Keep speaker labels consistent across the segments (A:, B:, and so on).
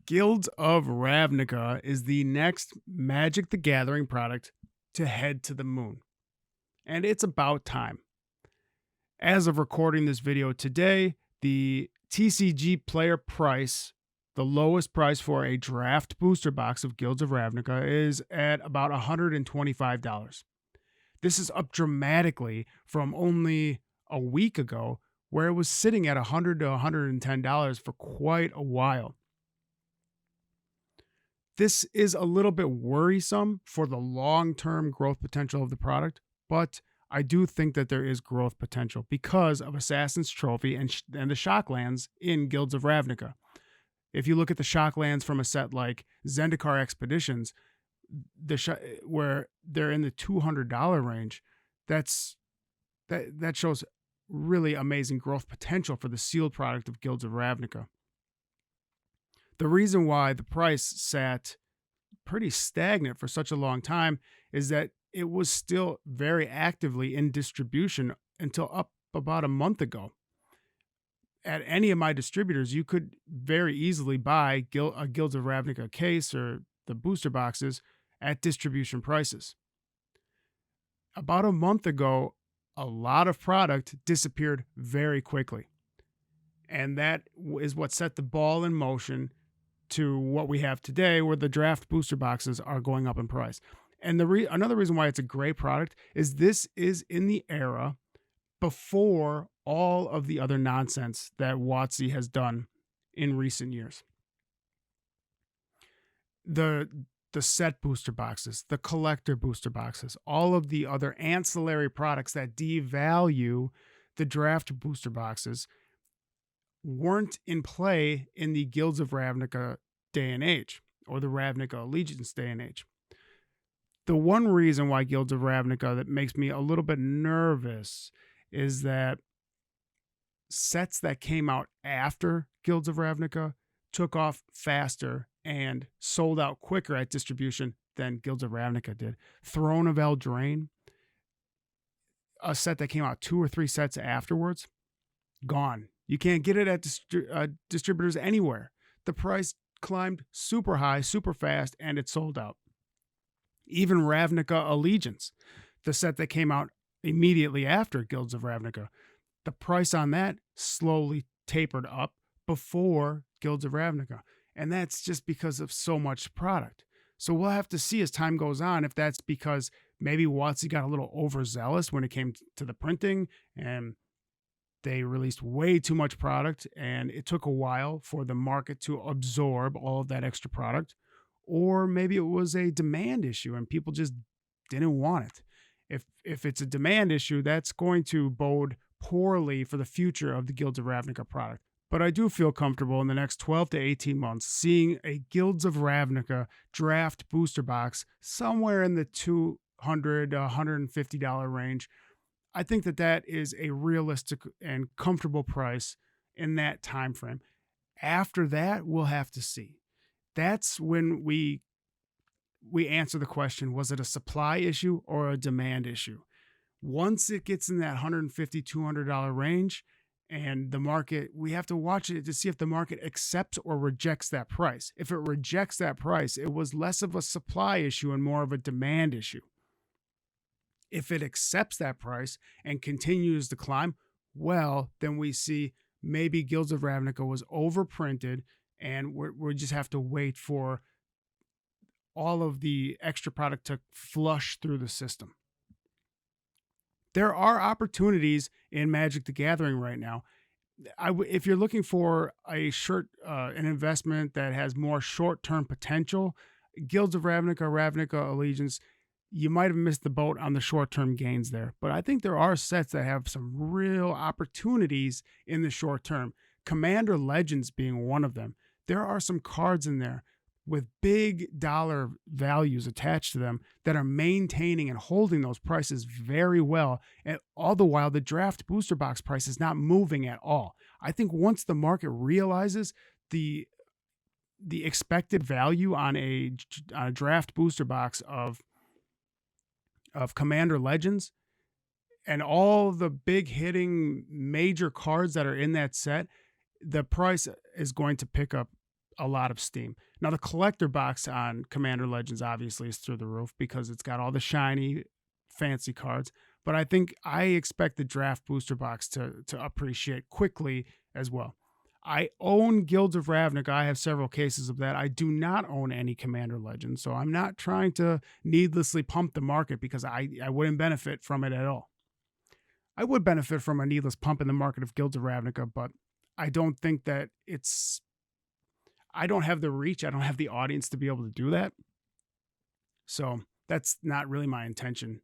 A: Guilds of Ravnica is the next Magic the Gathering product to head to the moon, and it's about time. As of recording this video today, the TCG player price, the lowest price for a draft booster box of Guilds of Ravnica, is at about $125. This is up dramatically from only a week ago, where it was sitting at $100 to $110 for quite a while. This is a little bit worrisome for the long-term growth potential of the product, but I do think that there is growth potential because of Assassin's Trophy and the Shocklands in Guilds of Ravnica. If you look at the Shocklands from a set like Zendikar Expeditions, where they're in the $200 range, that shows really amazing growth potential for the sealed product of Guilds of Ravnica. The reason why the price sat pretty stagnant for such a long time is that it was still very actively in distribution until up about a month ago. At any of my distributors, you could very easily buy a Guilds of Ravnica case or the booster boxes at distribution prices. About a month ago, a lot of product disappeared very quickly. And that is what set the ball in motion to what we have today, where the draft booster boxes are going up in price. And another reason why it's a great product is this is in the era before all of the other nonsense that WotC has done in recent years. The set booster boxes, the collector booster boxes, all of the other ancillary products that devalue the draft booster boxes weren't in play in the Guilds of Ravnica day and age, or the Ravnica Allegiance day and age. The one reason why Guilds of Ravnica that makes me a little bit nervous is that sets that came out after Guilds of Ravnica took off faster and sold out quicker at distribution than Guilds of Ravnica did. Throne of Eldraine, a set that came out 2 or 3 sets afterwards, gone. You can't get it at distributors anywhere. The price climbed super high, super fast, and it sold out. Even Ravnica Allegiance, the set that came out immediately after Guilds of Ravnica, the price on that slowly tapered up before Guilds of Ravnica. And that's just because of so much product. So we'll have to see as time goes on if that's because maybe WotC got a little overzealous when it came to the printing and they released way too much product and it took a while for the market to absorb all of that extra product. Or maybe it was a demand issue and people just didn't want it. If it's a demand issue, that's going to bode poorly for the future of the Guilds of Ravnica product. But I do feel comfortable in the next 12 to 18 months seeing a Guilds of Ravnica draft booster box somewhere in the $200 to $150 range. I think that is a realistic and comfortable price in that time frame. After that, we'll have to see. That's when we answer the question, was it a supply issue or a demand issue? Once it gets in that $150, $200 range and the market, we have to watch it to see if the market accepts or rejects that price. If it rejects that price, it was less of a supply issue and more of a demand issue. If it accepts that price and continues to climb, well, then we see maybe Guilds of Ravnica was overprinted and we just have to wait for all of the extra product to flush through the system. There are opportunities in Magic the Gathering right now. If you're looking for an investment that has more short-term potential, Guilds of Ravnica, Ravnica Allegiance, you might have missed the boat on the short-term gains there. But I think there are sets that have some real opportunities in the short term. Commander Legends being one of them. There are some cards in there with big dollar values attached to them that are maintaining and holding those prices very well. And all the while, the draft booster box price is not moving at all. I think once the market realizes the expected value on a draft booster box of Commander Legends and all the big hitting major cards that are in that set, the price is going to pick up a lot of steam. Now, the collector box on Commander Legends obviously is through the roof because it's got all the shiny, fancy cards. But I expect the draft booster box to appreciate quickly as well. I own Guilds of Ravnica. I have several cases of that. I do not own any Commander Legends, so I'm not trying to needlessly pump the market because I wouldn't benefit from it at all. I would benefit from a needless pump in the market of Guilds of Ravnica, but I don't think that I don't have the reach. I don't have the audience to be able to do that. So that's not really my intention.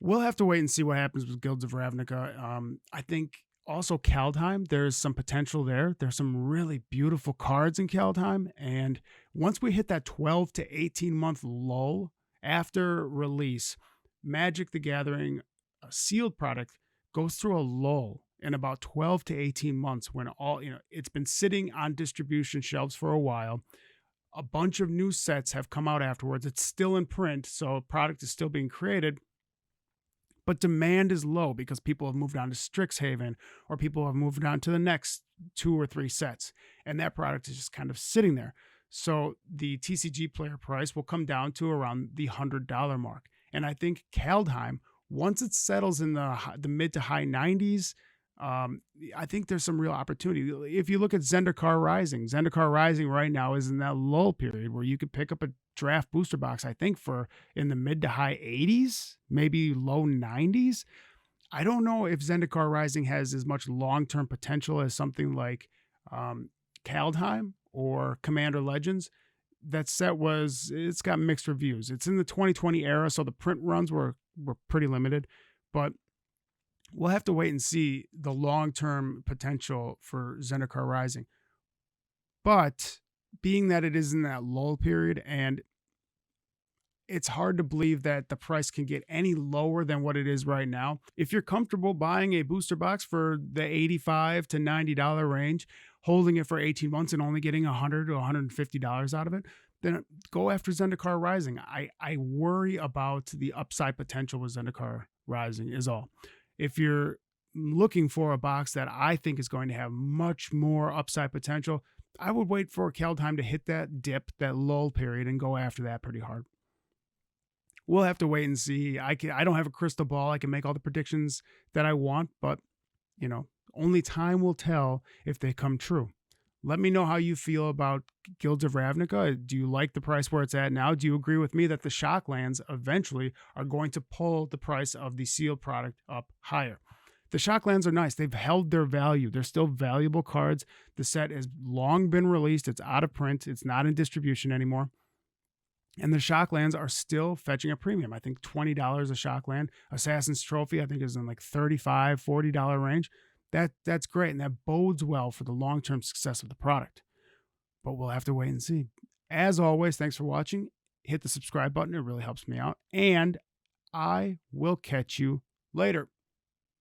A: We'll have to wait and see what happens with Guilds of Ravnica. I think also Calheim, there's some potential there. There's some really beautiful cards in Calheim. And once we hit that 12 to 18 month lull after release, Magic the Gathering, a sealed product, goes through a lull in about 12 to 18 months when it's been sitting on distribution shelves for a while. A bunch of new sets have come out afterwards. It's still in print, so product is still being created. But demand is low because people have moved on to Strixhaven or people have moved on to the next 2 or 3 sets. And that product is just kind of sitting there. So the TCG player price will come down to around the $100 mark. And I think Calheim, once it settles in the mid to high 90s, I think there's some real opportunity. If you look at Zendikar Rising right now is in that lull period where you could pick up a draft booster box, I think for in the mid to high 80s, maybe low 90s. I don't know if Zendikar Rising has as much long-term potential as something like Calheim or Commander Legends. That set it's got mixed reviews. It's in the 2020 era, so the print runs were pretty limited, but we'll have to wait and see the long-term potential for Zendikar Rising. But being that it is in that lull period and it's hard to believe that the price can get any lower than what it is right now. If you're comfortable buying a booster box for the $85 to $90 range, holding it for 18 months and only getting $100 to $150 out of it, then go after Zendikar Rising. I worry about the upside potential with Zendikar Rising is all. If you're looking for a box that I think is going to have much more upside potential, I would wait for Calheim to hit that dip, that lull period, and go after that pretty hard. We'll have to wait and see. I don't have a crystal ball. I can make all the predictions that I want, but only time will tell if they come true. Let me know how you feel about Guilds of Ravnica. Do you like the price where it's at now? Do you agree with me that the Shocklands eventually are going to pull the price of the sealed product up higher? The Shocklands are nice. They've held their value. They're still valuable cards. The set has long been released. It's out of print. It's not in distribution anymore. And the Shocklands are still fetching a premium. I think $20 a Shockland. Assassin's Trophy, I think, is in like $35, $40 range. That's great, and that bodes well for the long-term success of the product. But we'll have to wait and see. As always, thanks for watching. Hit the subscribe button. It really helps me out. And I will catch you later.